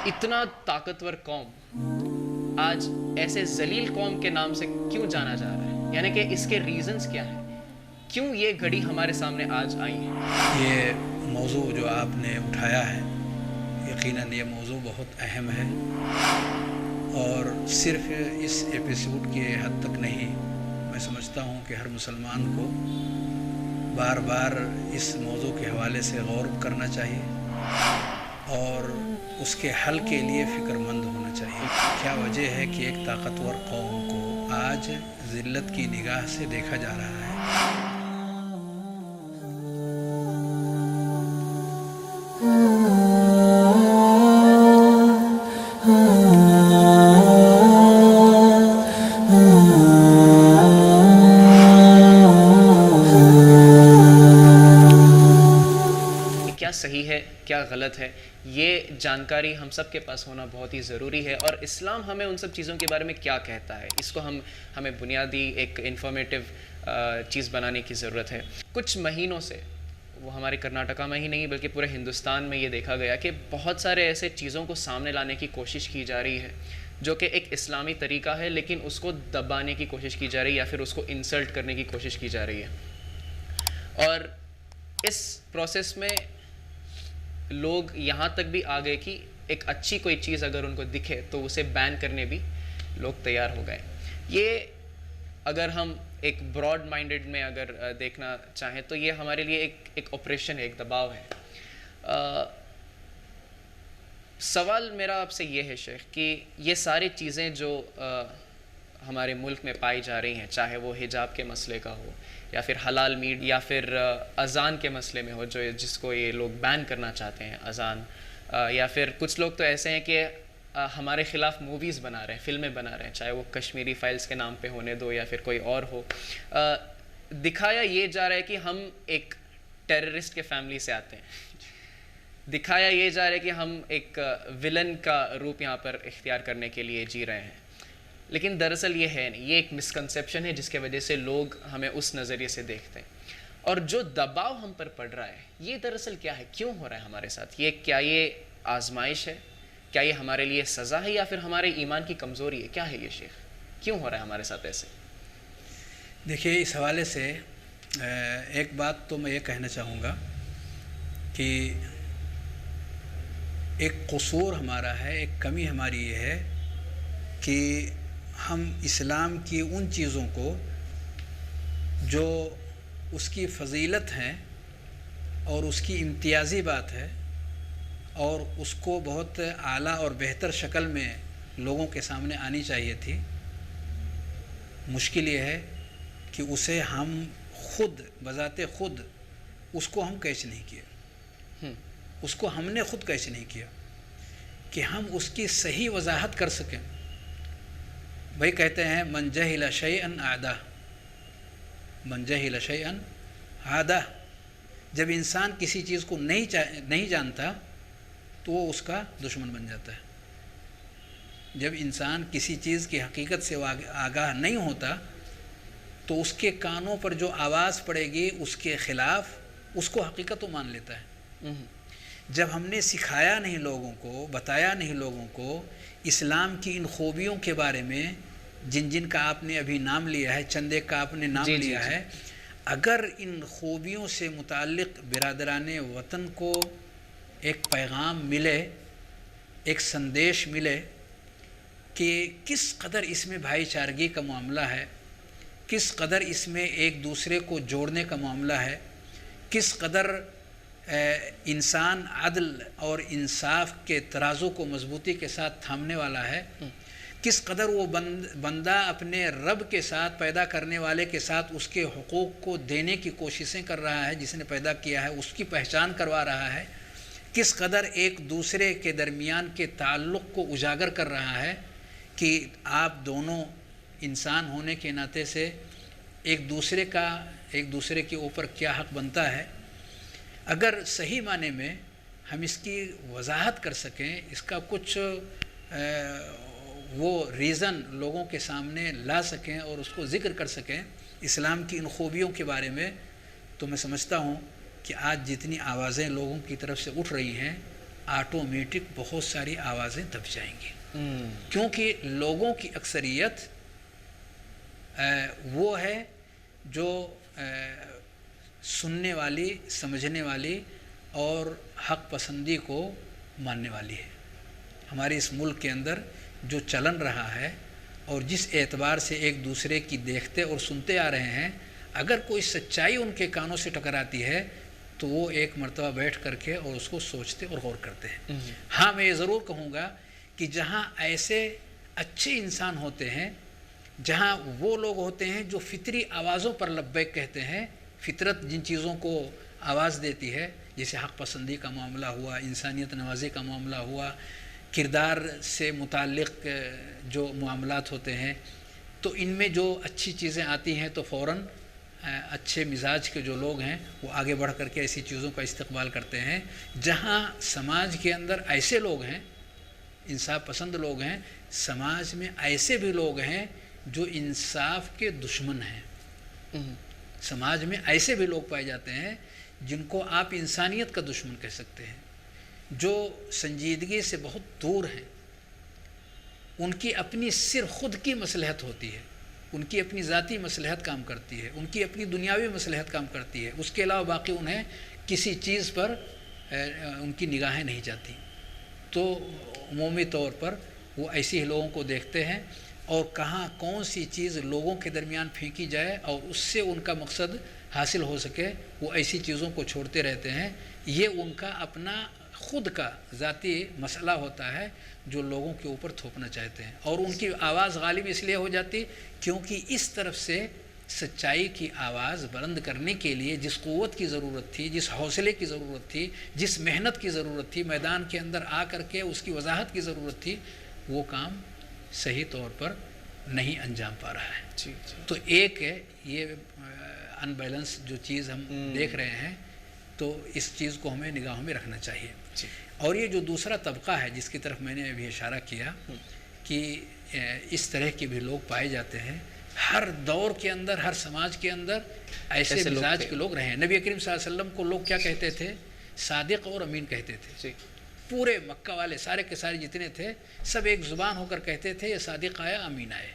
اتنا طاقتور قوم آج ایسے ذلیل قوم کے نام سے کیوں جانا جا رہا ہے؟ یعنی کہ اس کے ریزنز کیا ہیں؟ کیوں یہ گھڑی ہمارے سامنے آج آئی ہیں؟ یہ موضوع جو آپ نے اٹھایا ہے یقیناً یہ موضوع بہت اہم ہے، اور صرف اس ایپیسوڈ کے حد تک نہیں، میں سمجھتا ہوں کہ ہر مسلمان کو بار بار اس موضوع کے حوالے سے غور کرنا چاہیے اور اس کے حل کے لیے فکر مند ہونا چاہیے۔ کیا وجہ ہے کہ ایک طاقتور قوم کو آج ذلت کی نگاہ سے دیکھا جا رہا ہے؟ کیا صحیح ہے، کیا غلط ہے، یہ جانکاری ہم سب کے پاس ہونا بہت ہی ضروری ہے، اور اسلام ہمیں ان سب چیزوں کے بارے میں کیا کہتا ہے، اس کو ہمیں بنیادی ایک انفارمیٹیو چیز بنانے کی ضرورت ہے۔ کچھ مہینوں سے، وہ ہمارے کرناٹکا میں ہی نہیں بلکہ پورے ہندوستان میں یہ دیکھا گیا کہ بہت سارے ایسے چیزوں کو سامنے لانے کی کوشش کی جا رہی ہے جو کہ ایک اسلامی طریقہ ہے، لیکن اس کو دبانے کی کوشش کی جا رہی ہے یا پھر اس کو انسلٹ کرنے کی کوشش کی جا رہی ہے۔ اور اس پروسیس میں لوگ یہاں تک بھی آ گئے کہ ایک اچھی کوئی چیز اگر ان کو دکھے تو اسے بین کرنے بھی لوگ تیار ہو گئے۔ یہ اگر ہم ایک براڈ مائنڈڈ میں اگر دیکھنا چاہیں تو یہ ہمارے لیے ایک آپریشن ہے، ایک دباؤ ہے۔ سوال میرا آپ سے یہ ہے شیخ کہ یہ ساری چیزیں جو ہمارے ملک میں پائی جا رہی ہیں، چاہے وہ حجاب کے مسئلے کا ہو یا پھر حلال میٹ یا پھر اذان کے مسئلے میں ہو جس کو یہ لوگ بین کرنا چاہتے ہیں اذان، یا پھر کچھ لوگ تو ایسے ہیں کہ ہمارے خلاف موویز بنا رہے ہیں، فلمیں بنا رہے ہیں، چاہے وہ کشمیری فائلز کے نام پہ ہونے دو یا پھر کوئی اور ہو۔ دکھایا یہ جا رہا ہے کہ ہم ایک ٹیررسٹ کے فیملی سے آتے ہیں، دکھایا یہ جا رہا ہے کہ ہم ایک ولن کا روپ یہاں پر اختیار کرنے کے لیے جی رہے ہیں، لیکن دراصل یہ ہے نہیں، یہ ایک مسکنسیپشن ہے جس کے وجہ سے لوگ ہمیں اس نظریے سے دیکھتے ہیں۔ اور جو دباؤ ہم پر پڑ رہا ہے یہ دراصل کیا ہے، کیوں ہو رہا ہے ہمارے ساتھ؟ کیا یہ آزمائش ہے؟ کیا یہ ہمارے لیے سزا ہے یا پھر ہمارے ایمان کی کمزوری ہے؟ کیا ہے یہ شیخ؟ کیوں ہو رہا ہے ہمارے ساتھ ایسے؟ دیکھیے، اس حوالے سے ایک بات تو میں یہ کہنا چاہوں گا کہ ایک قصور ہمارا ہے، ایک کمی ہماری یہ ہے کہ ہم اسلام کی ان چیزوں کو جو اس کی فضیلت ہیں اور اس کی امتیازی بات ہے اور اس کو بہت اعلیٰ اور بہتر شکل میں لوگوں کے سامنے آنی چاہیے تھی، مشکل یہ ہے کہ اسے ہم خود بذات خود اس کو ہم کیچ نہیں کیا، اس کو ہم نے خود کیچ نہیں کیا کہ ہم اس کی صحیح وضاحت کر سکیں۔ بھائی کہتے ہیں من جہل شیئا عادہ، من جہل شیئا عادہ۔ جب انسان کسی چیز کو نہیں جانتا تو وہ اس کا دشمن بن جاتا ہے۔ جب انسان کسی چیز کی حقیقت سے آگاہ نہیں ہوتا تو اس کے کانوں پر جو آواز پڑے گی اس کے خلاف اس کو حقیقت تو مان لیتا ہے۔ جب ہم نے سکھایا نہیں لوگوں کو، بتایا نہیں لوگوں کو اسلام کی ان خوبیوں کے بارے میں جن کا آپ نے ابھی نام لیا ہے، چند ایک کا آپ نے نام لیا ہے، اگر ان خوبیوں سے متعلق برادران وطن کو ایک پیغام ملے، ایک سندیش ملے کہ کس قدر اس میں بھائی چارگی کا معاملہ ہے، کس قدر اس میں ایک دوسرے کو جوڑنے کا معاملہ ہے، کس قدر انسان عدل اور انصاف کے ترازو کو مضبوطی کے ساتھ تھامنے والا ہے، کس قدر وہ بندہ اپنے رب کے ساتھ، پیدا کرنے والے کے ساتھ اس کے حقوق کو دینے کی کوششیں کر رہا ہے، جس نے پیدا کیا ہے اس کی پہچان کروا رہا ہے، کس قدر ایک دوسرے کے درمیان کے تعلق کو اجاگر کر رہا ہے کہ آپ دونوں انسان ہونے کے ناطے سے ایک دوسرے کے اوپر کیا حق بنتا ہے۔ اگر صحیح معنی میں ہم اس کی وضاحت کر سکیں، اس کا کچھ وہ ریزن لوگوں کے سامنے لا سکیں اور اس کو ذکر کر سکیں اسلام کی ان خوبیوں کے بارے میں، تو میں سمجھتا ہوں کہ آج جتنی آوازیں لوگوں کی طرف سے اٹھ رہی ہیں آٹومیٹک بہت ساری آوازیں دب جائیں گی، کیونکہ لوگوں کی اکثریت وہ ہے جو سننے والی، سمجھنے والی اور حق پسندی کو ماننے والی ہے۔ ہمارے اس ملک کے اندر جو چلن رہا ہے اور جس اعتبار سے ایک دوسرے کی دیکھتے اور سنتے آ رہے ہیں، اگر کوئی سچائی ان کے کانوں سے ٹکراتی ہے تو وہ ایک مرتبہ بیٹھ کر کے اور اس کو سوچتے اور غور کرتے ہیں۔ ہاں، میں یہ ضرور کہوں گا کہ جہاں ایسے اچھے انسان ہوتے ہیں، جہاں وہ لوگ ہوتے ہیں جو فطری آوازوں پر لبیک کہتے ہیں، فطرت جن چیزوں کو آواز دیتی ہے، جیسے حق پسندی کا معاملہ ہوا، انسانیت نوازی کا معاملہ ہوا، کردار سے متعلق جو معاملات ہوتے ہیں، تو ان میں جو اچھی چیزیں آتی ہیں تو فوراً اچھے مزاج کے جو لوگ ہیں وہ آگے بڑھ کر کے ایسی چیزوں کا استقبال کرتے ہیں۔ جہاں سماج کے اندر ایسے لوگ ہیں، انصاف پسند لوگ ہیں، سماج میں ایسے بھی لوگ ہیں جو انصاف کے دشمن ہیں۔ سماج میں ایسے بھی لوگ پائے جاتے ہیں جن کو آپ انسانیت کا دشمن کہہ سکتے ہیں، جو سنجیدگی سے بہت دور ہیں۔ ان کی اپنی صرف خود کی مصلحت ہوتی ہے، ان کی اپنی ذاتی مصلحت کام کرتی ہے، ان کی اپنی دنیاوی مصلحت کام کرتی ہے، اس کے علاوہ باقی انہیں کسی چیز پر ان کی نگاہیں نہیں جاتی۔ تو عمومی طور پر وہ ایسی ہی لوگوں کو دیکھتے ہیں، اور کہاں کون سی چیز لوگوں کے درمیان پھینکی جائے اور اس سے ان کا مقصد حاصل ہو سکے، وہ ایسی چیزوں کو چھوڑتے رہتے ہیں۔ یہ ان کا اپنا خود کا ذاتی مسئلہ ہوتا ہے جو لوگوں کے اوپر تھوپنا چاہتے ہیں، اور ان کی آواز غالب اس لیے ہو جاتی کیونکہ اس طرف سے سچائی کی آواز بلند کرنے کے لیے جس قوت کی ضرورت تھی، جس حوصلے کی ضرورت تھی، جس محنت کی ضرورت تھی، میدان کے اندر آ کر کے اس کی وضاحت کی ضرورت تھی، وہ کام صحیح طور پر نہیں انجام پا رہا ہے۔ تو ایک ہے یہ ان بیلنس جو چیز ہم دیکھ رہے ہیں، تو اس چیز کو ہمیں نگاہوں میں رکھنا چاہیے۔ اور یہ جو دوسرا طبقہ ہے جس کی طرف میں نے ابھی اشارہ کیا کہ اس طرح کے بھی لوگ پائے جاتے ہیں، ہر دور کے اندر، ہر سماج کے اندر ایسے مزاج کے لوگ رہے ہیں۔ نبی کریم صلی اللہ علیہ وسلم کو لوگ کیا کہتے تھے؟ صادق اور امین کہتے تھے۔ پورے مکہ والے سارے کے سارے جتنے تھے سب ایک زبان ہو کر کہتے تھے یہ صادق آیا، امین آئے،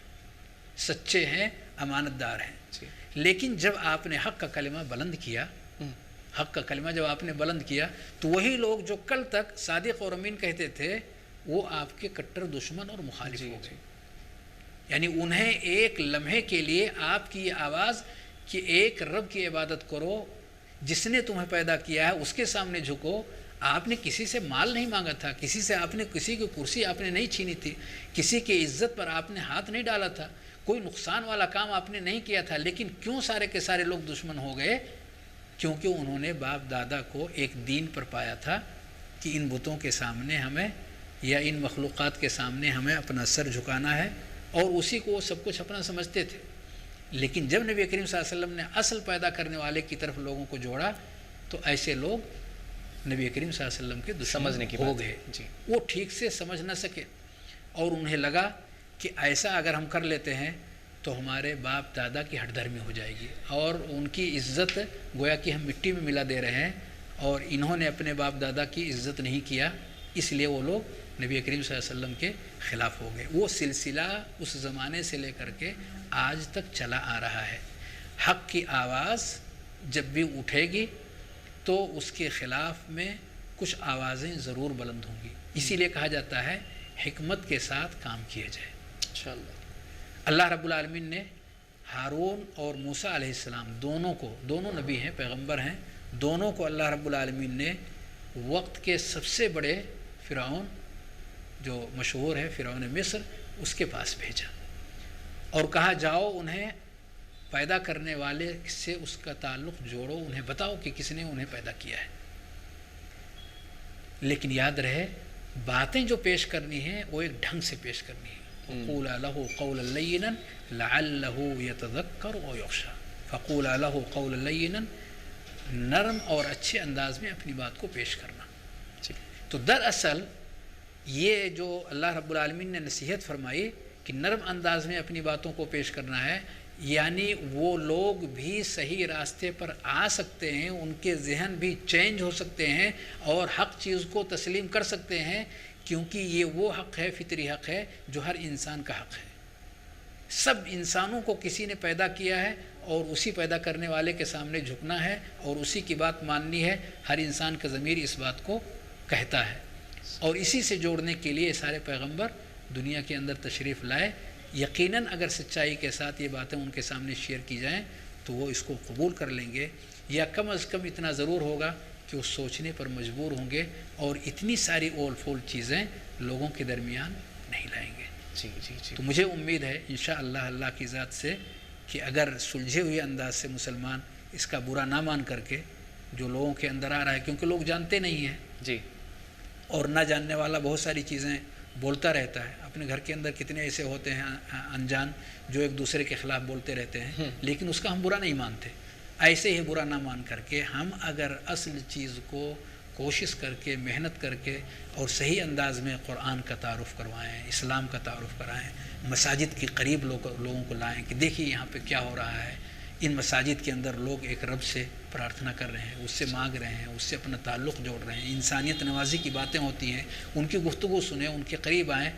سچے ہیں، امانت دار ہیں۔ لیکن جب آپ نے حق کا کلمہ بلند کیا، حق کا کلمہ جب آپ نے بلند کیا، تو وہی لوگ جو کل تک صادق اور امین کہتے تھے وہ آپ کے کٹر دشمن اور مخالف ہو گئے۔ یعنی انہیں ایک لمحے کے لیے آپ کی یہ آواز کہ ایک رب کی عبادت کرو جس نے تمہیں پیدا کیا ہے، اس کے سامنے جھکو، آپ نے کسی سے مال نہیں مانگا تھا، کسی سے آپ نے کسی کی کرسی آپ نے نہیں چھینی تھی، کسی کی عزت پر آپ نے ہاتھ نہیں ڈالا تھا، کوئی نقصان والا کام آپ نے نہیں کیا تھا، لیکن کیوں سارے کے سارے لوگ دشمن ہو گئے؟ کیونکہ انہوں نے باپ دادا کو ایک دین پر پایا تھا کہ ان بتوں کے سامنے ہمیں یا ان مخلوقات کے سامنے ہمیں اپنا سر جھکانا ہے، اور اسی کو وہ سب کچھ اپنا سمجھتے تھے۔ لیکن جب نبی کریم صلی اللہ علیہ وسلم نے اصل پیدا کرنے والے کی طرف لوگوں کو جوڑا تو ایسے لوگ نبی کریم صلی اللہ علیہ وسلم کے دشمن ہو گئے۔ وہ ٹھیک سے سمجھ نہ سکے، اور انہیں لگا کہ ایسا اگر ہم کر لیتے ہیں تو ہمارے باپ دادا کی ہٹ دھرمی ہو جائے گی، اور ان کی عزت گویا کہ ہم مٹی میں ملا دے رہے ہیں، اور انہوں نے اپنے باپ دادا کی عزت نہیں کیا، اس لیے وہ لوگ نبی کریم صلی اللہ علیہ وسلم کے خلاف ہو گئے۔ وہ سلسلہ اس زمانے سے لے کر کے آج تک چلا آ رہا ہے۔ حق کی آواز جب بھی اٹھے گی تو اس کے خلاف میں کچھ آوازیں ضرور بلند ہوں گی۔ اسی لیے کہا جاتا ہے حکمت کے ساتھ کام کیا جائے۔ انشاءاللہ اللہ رب العالمین نے ہارون اور موسیٰ علیہ السلام دونوں نبی ہیں، پیغمبر ہیں، دونوں کو اللہ رب العالمین نے وقت کے سب سے بڑے فرعون جو مشہور ہے فرعون مصر، اس کے پاس بھیجا اور کہا جاؤ انہیں پیدا کرنے والے سے اس کا تعلق جوڑو، انہیں بتاؤ کہ کس نے انہیں پیدا کیا ہے۔ لیکن یاد رہے باتیں جو پیش کرنی ہیں وہ ایک ڈھنگ سے پیش کرنی ہے۔ فَقُولَا لَهُ قَوْلًا لَيِّنًا لَعَلَّهُ يَتَذَكَّرُ أَوْ يَخْشَىٰ فَقُولَا لَهُ قَوْلًا لَيِّنًا، نرم اور اچھے انداز میں اپنی بات کو پیش کرنا۔ تو دراصل یہ جو اللہ رب العالمین نے نصیحت فرمائی کہ نرم انداز میں اپنی باتوں کو پیش کرنا ہے، یعنی وہ لوگ بھی صحیح راستے پر آ سکتے ہیں، ان کے ذہن بھی چینج ہو سکتے ہیں اور حق چیز کو تسلیم کر سکتے ہیں، کیونکہ یہ وہ حق ہے، فطری حق ہے جو ہر انسان کا حق ہے۔ سب انسانوں کو کسی نے پیدا کیا ہے اور اسی پیدا کرنے والے کے سامنے جھکنا ہے اور اسی کی بات ماننی ہے۔ ہر انسان کا ضمیر اس بات کو کہتا ہے، اور اسی سے جوڑنے کے لیے سارے پیغمبر دنیا کے اندر تشریف لائے۔ یقیناً اگر سچائی کے ساتھ یہ باتیں ان کے سامنے شیئر کی جائیں تو وہ اس کو قبول کر لیں گے، یا کم از کم اتنا ضرور ہوگا کہ وہ سوچنے پر مجبور ہوں گے اور اتنی ساری اول فول چیزیں لوگوں کے درمیان نہیں لائیں گے۔ جی جی جی، تو مجھے امید ہے انشاءاللہ اللہ کی ذات سے کہ اگر سلجھے ہوئے انداز سے مسلمان اس کا برا نہ مان کر کے، جو لوگوں کے اندر آ رہا ہے، کیونکہ لوگ جانتے نہیں ہیں جی اور نہ جاننے والا بہت ساری چیزیں بولتا رہتا ہے۔ اپنے گھر کے اندر کتنے ایسے ہوتے ہیں انجان جو ایک دوسرے کے خلاف بولتے رہتے ہیں، لیکن اس کا ہم برا نہیں مانتے۔ ایسے ہی برا نہ مان کر کے ہم اگر اصل چیز کو کوشش کر کے، محنت کر کے اور صحیح انداز میں قرآن کا تعارف کروائیں، اسلام کا تعارف کرائیں، مساجد کے قریب لوگوں کو لائیں کہ دیکھیے یہاں پہ کیا ہو رہا ہے۔ ان مساجد کے اندر لوگ ایک رب سے پرارتھنا کر رہے ہیں، اس سے مانگ رہے ہیں، اس سے اپنا تعلق جوڑ رہے ہیں، انسانیت نوازی کی باتیں ہوتی ہیں، ان کی گفتگو سنیں، ان کے قریب آئیں۔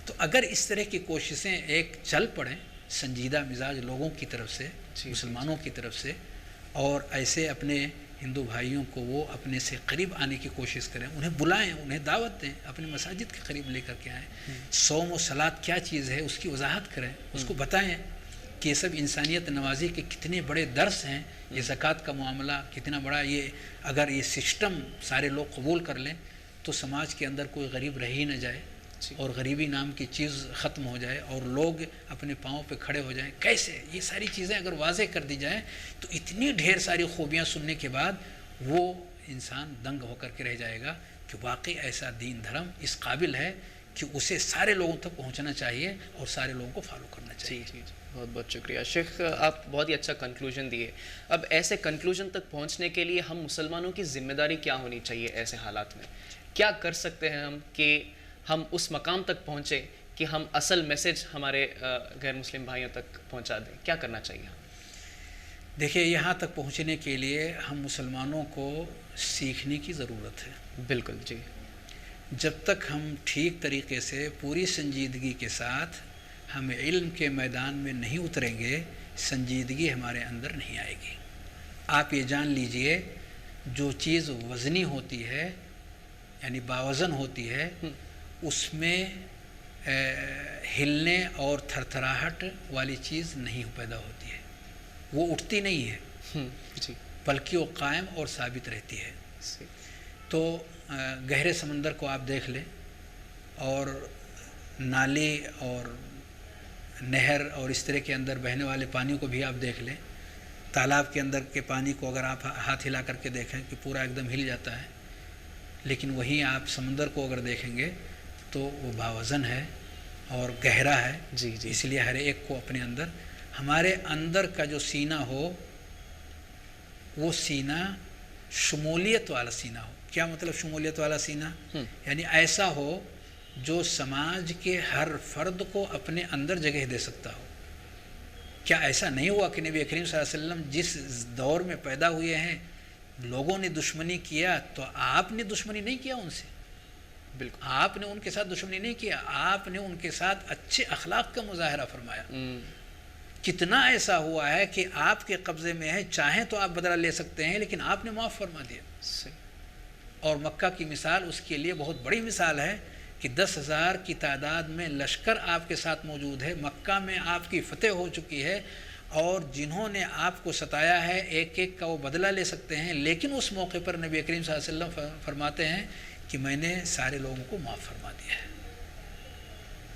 تو اگر اس طرح کی کوششیں ایک چل پڑیں سنجیدہ مزاج لوگوں کی طرف سے، مسلمانوں کی طرف سے، اور ایسے اپنے ہندو بھائیوں کو وہ اپنے سے قریب آنے کی کوشش کریں، انہیں بلائیں، انہیں دعوت دیں، اپنے مساجد کے قریب لے کر کے آئیں، صوم و صلاۃ کیا چیز ہے اس کی وضاحت کریں، اس کو بتائیں کہ یہ سب انسانیت نوازی کے کتنے بڑے درس ہیں، یہ زکوٰۃ کا معاملہ کتنا بڑا، یہ اگر یہ سسٹم سارے لوگ قبول کر لیں تو سماج کے اندر کوئی غریب رہ ہی نہ جائے اور غریبی نام کی چیز ختم ہو جائے اور لوگ اپنے پاؤں پہ کھڑے ہو جائیں۔ کیسے یہ ساری چیزیں اگر واضح کر دی جائیں تو اتنی ڈھیر ساری خوبیاں سننے کے بعد وہ انسان دنگ ہو کر کے رہ جائے گا کہ واقعی ایسا دین دھرم اس قابل ہے کہ اسے سارے لوگوں تک پہنچنا چاہیے اور سارے لوگوں کو فالو کرنا چاہیے۔ جی جی، بہت بہت شکریہ شیخ، آپ بہت ہی اچھا کنکلوژن دیے۔ اب ایسے کنکلوژن تک پہنچنے کے لیے ہم مسلمانوں کی ذمہ داری کیا ہونی چاہیے ایسے حالات میں؟ کیا کر سکتے ہیں ہم کہ ہم اس مقام تک پہنچے کہ ہم اصل میسج ہمارے غیر مسلم بھائیوں تک پہنچا دیں؟ کیا کرنا چاہیے؟ دیکھیے، یہاں تک پہنچنے کے لیے ہم مسلمانوں کو سیکھنے کی ضرورت ہے۔ بالکل جی، جب تک ہم ٹھیک طریقے سے پوری سنجیدگی کے ساتھ ہم علم کے میدان میں نہیں اتریں گے، سنجیدگی ہمارے اندر نہیں آئے گی۔ آپ یہ جان لیجئے، جو چیز وزنی ہوتی ہے یعنی باوزن ہوتی ہے، اس میں ہلنے اور تھرتھراہٹ والی چیز نہیں پیدا ہوتی ہے، وہ اٹھتی نہیں ہے جی، بلکہ وہ قائم اور ثابت رہتی ہے۔ تو گہرے سمندر کو آپ دیکھ لیں اور نالے اور نہر اور اس طرح کے اندر بہنے والے پانی کو بھی آپ دیکھ لیں۔ تالاب کے اندر کے پانی کو اگر آپ ہاتھ ہلا کر کے دیکھیں کہ پورا ایک دم ہل جاتا ہے، لیکن وہیں آپ سمندر کو اگر دیکھیں گے تو وہ باوزن ہے اور گہرا ہے۔ جی جی، اس لیے ہر ایک کو اپنے اندر، ہمارے اندر کا جو سینہ ہو وہ سینہ شمولیت والا سینہ ہو۔ کیا مطلب شمولیت والا سینہ؟ یعنی ایسا ہو جو سماج کے ہر فرد کو اپنے اندر جگہ دے سکتا ہو۔ کیا ایسا نہیں ہوا کہ نبی کریم صلی اللہ علیہ وسلم جس دور میں پیدا ہوئے ہیں لوگوں نے دشمنی کیا تو آپ نے دشمنی نہیں کیا ان سے؟ بالکل، آپ نے ان کے ساتھ دشمنی نہیں کیا، آپ نے ان کے ساتھ اچھے اخلاق کا مظاہرہ فرمایا۔ کتنا ایسا ہوا ہے کہ آپ کے قبضے میں ہے، چاہیں تو آپ بدلہ لے سکتے ہیں، لیکن آپ نے معاف فرما دیا۔ اور مکہ کی مثال اس کے لیے بہت بڑی مثال ہے کہ 10,000 کی تعداد میں لشکر آپ کے ساتھ موجود ہے، مکہ میں آپ کی فتح ہو چکی ہے، اور جنہوں نے آپ کو ستایا ہے ایک ایک کا وہ بدلہ لے سکتے ہیں، لیکن اس موقع پر نبی کریم صلی اللہ علیہ وسلم فرماتے ہیں کہ میں نے سارے لوگوں کو معاف فرما دیا ہے۔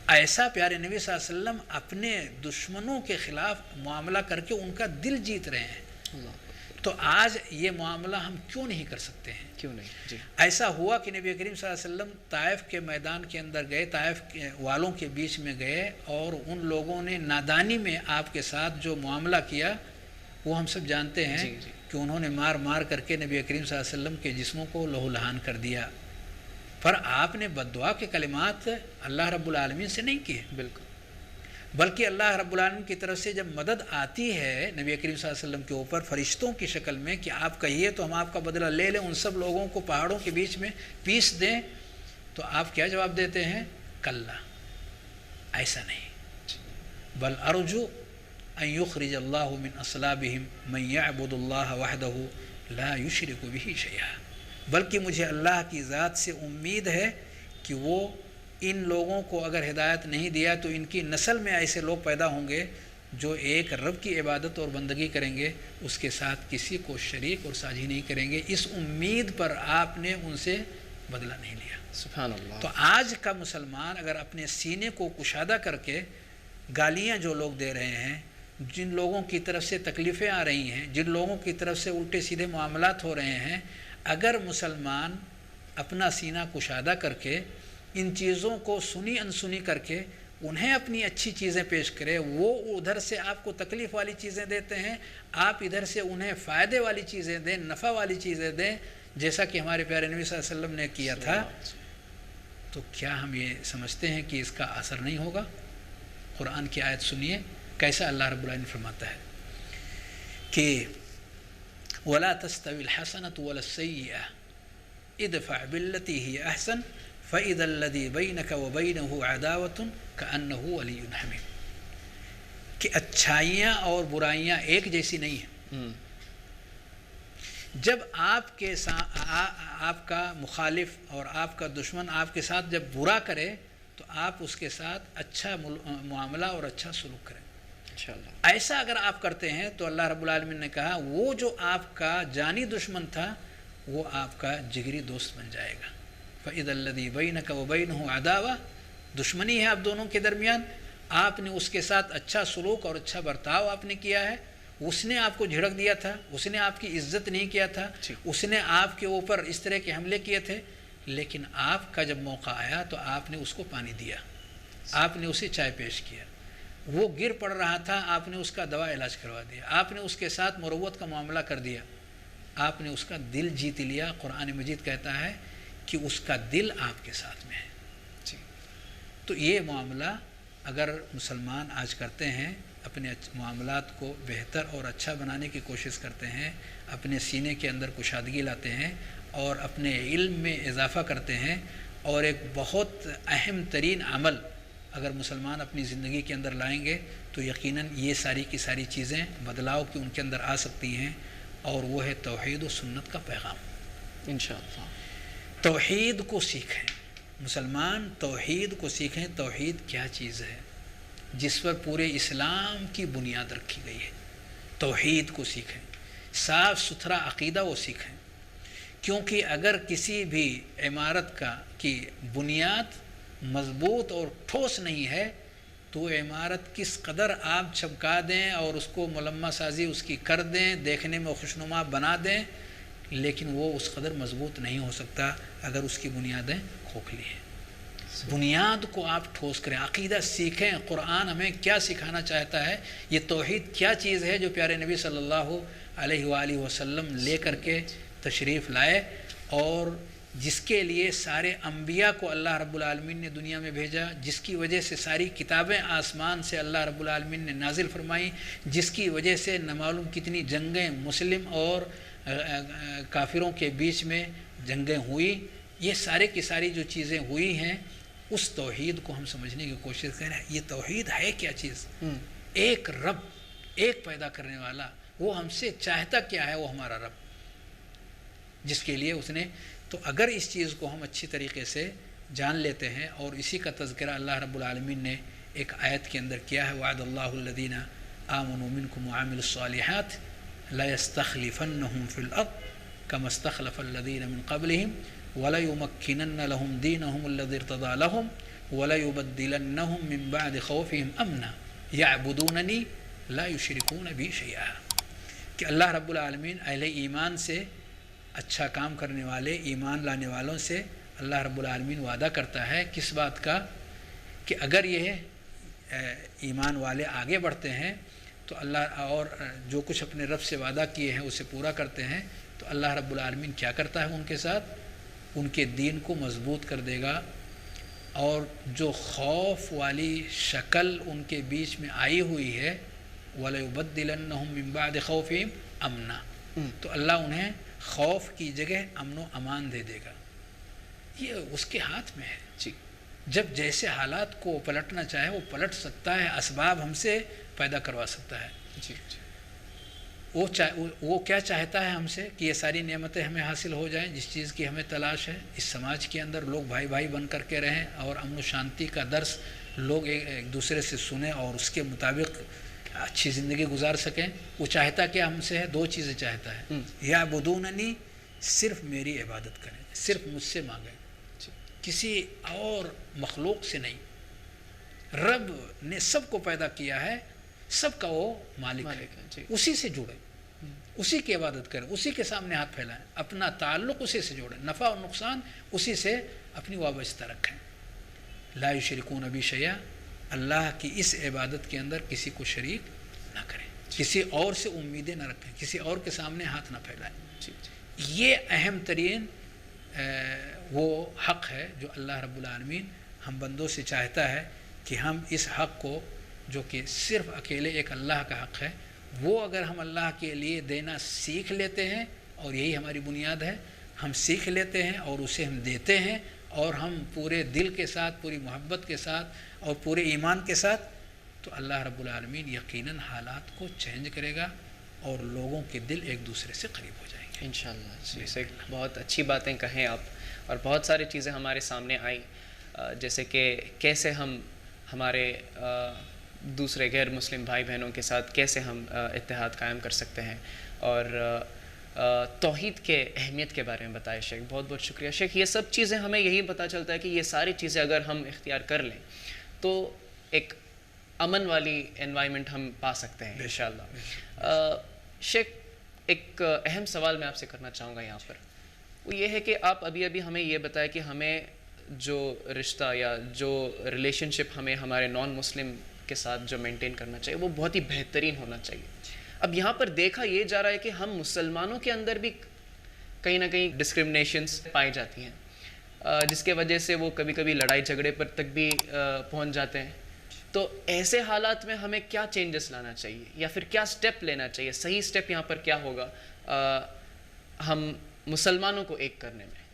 ایسا پیارے نبی صلی اللہ علیہ وسلم اپنے دشمنوں کے خلاف معاملہ کر کے ان کا دل جیت رہے ہیں۔ تو آج یہ معاملہ ہم کیوں نہیں کر سکتے ہیں؟ کیوں نہیں؟ جی، ایسا ہوا کہ نبی کریم صلی اللہ علیہ وسلم طائف کے میدان کے اندر گئے، طائف والوں کے بیچ میں گئے، اور ان لوگوں نے نادانی میں آپ کے ساتھ جو معاملہ کیا وہ ہم سب جانتے ہیں کہ انہوں نے مار مار کر کے نبی کریم صلی اللہ علیہ وسلم کے جسموں کو لہو لہان کر دیا، پر آپ نے بد دعا کے کلمات اللہ رب العالمین سے نہیں کیے۔ بالکل، بلکہ اللہ رب العالمین کی طرف سے جب مدد آتی ہے نبی کریم صلی اللہ علیہ وسلم کے اوپر فرشتوں کی شکل میں کہ آپ کہیے تو ہم آپ کا بدلہ لے لیں، ان سب لوگوں کو پہاڑوں کے بیچ میں پیس دیں، تو آپ کیا جواب دیتے ہیں؟ کلا، ایسا نہیں، بل ارجو ان یخرج اللہ من اصلابہم من یعبد اللہ وحدہ لا یشرک بہ شیئا، بلکہ مجھے اللہ کی ذات سے امید ہے کہ وہ ان لوگوں کو اگر ہدایت نہیں دیا تو ان کی نسل میں ایسے لوگ پیدا ہوں گے جو ایک رب کی عبادت اور بندگی کریں گے، اس کے ساتھ کسی کو شریک اور ساجھی نہیں کریں گے، اس امید پر آپ نے ان سے بدلہ نہیں لیا۔ سبحان اللہ۔ تو آج کا مسلمان اگر اپنے سینے کو کشادہ کر کے گالیاں جو لوگ دے رہے ہیں، جن لوگوں کی طرف سے تکلیفیں آ رہی ہیں، جن لوگوں کی طرف سے الٹے سیدھے معاملات ہو رہے ہیں، اگر مسلمان اپنا سینہ کشادہ کر کے ان چیزوں کو سنی انسنی کر کے انہیں اپنی اچھی چیزیں پیش کرے، وہ ادھر سے آپ کو تکلیف والی چیزیں دیتے ہیں، آپ ادھر سے انہیں فائدے والی چیزیں دیں، نفع والی چیزیں دیں، جیسا کہ ہمارے پیارے نبی صلی اللہ علیہ وسلم نے کیا تھا، تو کیا ہم یہ سمجھتے ہیں کہ اس کا اثر نہیں ہوگا؟ قرآن کی آیت سنیے کیسا اللہ رب العالمین فرماتا ہے کہ وَلَا تَسْتَوِي الْحَسَنَةُ وَلَا السَّيِّئَةُ اِدْفَعْ بِالَّتِي هِيَ أَحْسَنُ فَإِذَا الَّذِي بَيْنَكَ وَبَيْنَهُ عَدَاوَةٌ كَأَنَّهُ وَلِيٌّ حَمِيمٌ، کہ اچھائیاں اور برائیاں ایک جیسی نہیں ہیں۔ جب آپ کا مخالف اور آپ کا دشمن آپ کے ساتھ جب برا کرے تو آپ اس کے ساتھ اچھا معاملہ اور اچھا سلوک کریں انشاءاللہ۔ ایسا اگر آپ کرتے ہیں تو اللہ رب العالمین نے کہا وہ جو آپ کا جانی دشمن تھا وہ آپ کا جگری دوست بن جائے گا۔ فَإِذَا الَّذِي بَيْنَكَ وَبَيْنَهُ عَدَاوَةٌ، دشمنی ہے آپ دونوں کے درمیان، آپ نے اس کے ساتھ اچھا سلوک اور اچھا برتاؤ آپ نے کیا ہے، اس نے آپ کو جھڑک دیا تھا، اس نے آپ کی عزت نہیں کیا تھا، اس نے آپ کے اوپر اس طرح کے حملے کیے تھے، لیکن آپ کا جب موقع آیا تو آپ نے اس کو پانی دیا، آپ نے اسے چائے پیش کیا، وہ گر پڑ رہا تھا، آپ نے اس کا دوا علاج کروا دیا، آپ نے اس کے ساتھ مروت کا معاملہ کر دیا، آپ نے اس کا دل جیت لیا۔ قرآن مجید کہتا ہے کہ اس کا دل آپ کے ساتھ میں ہے۔ تو یہ معاملہ اگر مسلمان آج کرتے ہیں، اپنے معاملات کو بہتر اور اچھا بنانے کی کوشش کرتے ہیں، اپنے سینے کے اندر کشادگی لاتے ہیں اور اپنے علم میں اضافہ کرتے ہیں، اور ایک بہت اہم ترین عمل اگر مسلمان اپنی زندگی کے اندر لائیں گے تو یقیناً یہ ساری کی ساری چیزیں بدلاؤ کی ان کے اندر آ سکتی ہیں، اور وہ ہے توحید و سنت کا پیغام انشاءاللہ۔ توحید کو سیکھیں، مسلمان توحید کو سیکھیں۔ توحید کیا چیز ہے جس پر پورے اسلام کی بنیاد رکھی گئی ہے؟ توحید کو سیکھیں، صاف ستھرا عقیدہ وہ سیکھیں، کیونکہ اگر کسی بھی عمارت کی بنیاد مضبوط اور ٹھوس نہیں ہے تو عمارت کس قدر آپ چھپکا دیں اور اس کو ملمع سازی اس کی کر دیں، دیکھنے میں خوشنما بنا دیں، لیکن وہ اس قدر مضبوط نہیں ہو سکتا اگر اس کی بنیادیں کھوکھلی ہیں۔ بنیاد کو آپ ٹھوس کریں، عقیدہ سیکھیں۔ قرآن ہمیں کیا سکھانا چاہتا ہے، یہ توحید کیا چیز ہے جو پیارے نبی صلی اللہ علیہ وآلہ وسلم لے کر کے تشریف لائے، اور جس کے لیے سارے انبیاء کو اللہ رب العالمین نے دنیا میں بھیجا، جس کی وجہ سے ساری کتابیں آسمان سے اللہ رب العالمین نے نازل فرمائیں، جس کی وجہ سے نہ معلوم کتنی جنگیں مسلم اور کافروں کے بیچ میں جنگیں ہوئی، یہ سارے کی ساری جو چیزیں ہوئی ہیں، اس توحید کو ہم سمجھنے کی کوشش کریں۔ یہ توحید ہے کیا چیز؟ ایک رب، ایک پیدا کرنے والا، وہ ہم سے چاہتا کیا ہے؟ وہ ہمارا رب، جس کے لیے اس نے، تو اگر اس چیز کو ہم اچھی طریقے سے جان لیتے ہیں، اور اسی کا تذکرہ اللہ رب العالمین نے ایک آیت کے اندر کیا ہے، وعد اللہ الذین آمنوا منکم وعملوا الصالحات لَيَسْتَخْلِفَنَّهُمْ فِي الْأَرْضِ كَمَا اسْتَخْلَفَ الَّذِينَ مِنْ قَبْلِهِمْ وَلَيُمَكِّنَنَّ لَهُمْ دِينَهُمُ الَّذِي ارْتَضَىٰ لَهُمْ وَلَيُبَدِّلَنَّهُمْ مِنْ بَعْدِ خَوْفِهِمْ أَمْنًا يَعْبُدُونَنِي لَا يُشْرِكُونَ بِي شَيْئًا، کہ اللہ رب العالمین اہل ایمان سے، اچھا کام کرنے والے ایمان لانے والوں سے اللہ رب العالمین وعدہ کرتا ہے کس بات کا، کہ اگر یہ ایمان والے آگے بڑھتے ہیں تو اللہ، اور جو کچھ اپنے رب سے وعدہ کیے ہیں اسے پورا کرتے ہیں، تو اللہ رب العالمین کیا کرتا ہے ان کے ساتھ؟ ان کے دین کو مضبوط کر دے گا اور جو خوف والی شکل ان کے بیچ میں آئی ہوئی ہے وَلَيُبَدِّلَنَّهُم مِّن بَعْدِ خَوْفِهِمْ أَمْنًا، تو اللہ انہیں خوف کی جگہ امن و امان دے دے گا. یہ اس کے ہاتھ میں ہے. جی جب جیسے حالات کو پلٹنا چاہے وہ پلٹ سکتا ہے، اسباب ہم سے پیدا کروا سکتا ہے. جی جی وہ کیا چاہتا ہے ہم سے کہ یہ ساری نعمتیں ہمیں حاصل ہو جائیں جس چیز کی ہمیں تلاش ہے. اس سماج کے اندر لوگ بھائی بھائی بن کر کے رہیں اور امن و شانتی کا درس لوگ ایک دوسرے سے سنیں اور اس کے مطابق اچھی زندگی گزار سکیں. وہ چاہتا کیا ہم سے ہے؟ دو چیزیں چاہتا ہے. یا بدوننی، صرف میری عبادت کریں، صرف مجھ سے مانگیں، کسی اور مخلوق سے نہیں. رب نے سب کو پیدا کیا ہے، سب کا وہ مالک ہے. اسی سے جڑے، اسی کی عبادت کریں، اسی کے سامنے ہاتھ پھیلائیں، اپنا تعلق اسی سے جوڑیں، نفع اور نقصان اسی سے اپنی وابستہ رکھیں. لا یشرکون بی شیئا، اللہ کی اس عبادت کے اندر کسی کو شریک نہ کریں، کسی اور سے امیدیں نہ رکھیں، کسی اور کے سامنے ہاتھ نہ پھیلائیں. یہ اہم ترین وہ حق ہے جو اللہ رب العالمین ہم بندوں سے چاہتا ہے کہ ہم اس حق کو، جو کہ صرف اکیلے ایک اللہ کا حق ہے، وہ اگر ہم اللہ کے لیے دینا سیکھ لیتے ہیں، اور یہی ہماری بنیاد ہے، ہم سیکھ لیتے ہیں اور اسے ہم دیتے ہیں، اور ہم پورے دل کے ساتھ، پوری محبت کے ساتھ اور پورے ایمان کے ساتھ، تو اللہ رب العالمین یقیناً حالات کو چینج کرے گا اور لوگوں کے دل ایک دوسرے سے قریب ہو جائیں گے انشاءاللہ. جیسے بہت اچھی باتیں کہیں آپ، اور بہت ساری چیزیں ہمارے سامنے آئیں، جیسے کہ کیسے ہم ہمارے دوسرے غیر مسلم بھائی بہنوں کے ساتھ کیسے ہم اتحاد قائم کر سکتے ہیں، اور توحید کے اہمیت کے بارے میں بتائے شیخ. بہت بہت شکریہ شیخ. یہ سب چیزیں ہمیں یہی پتہ چلتا ہے کہ یہ ساری چیزیں اگر ہم اختیار کر لیں تو ایک امن والی انوائرمنٹ ہم پا سکتے ہیں انشاءاللہ. شیخ ایک اہم سوال میں آپ سے کرنا چاہوں گا یہاں پر، وہ یہ ہے کہ آپ ابھی ہمیں یہ بتایا کہ ہمیں جو رشتہ یا جو ریلیشن شپ ہمیں ہمارے نان مسلم کے ساتھ جو مینٹین کرنا چاہیے وہ بہت ہی بہترین ہونا چاہیے. اب یہاں پر دیکھا یہ جا رہا ہے کہ ہم مسلمانوں کے اندر بھی کہیں نہ کہیں ڈسکرمنیشنز پائی جاتی ہیں، جس کے وجہ سے وہ کبھی کبھی لڑائی جھگڑے پر تک بھی پہنچ جاتے ہیں. تو ایسے حالات میں ہمیں کیا چینجز لانا چاہیے یا پھر کیا سٹیپ لینا چاہیے؟ صحیح سٹیپ یہاں پر کیا ہوگا ہم مسلمانوں کو ایک کرنے میں؟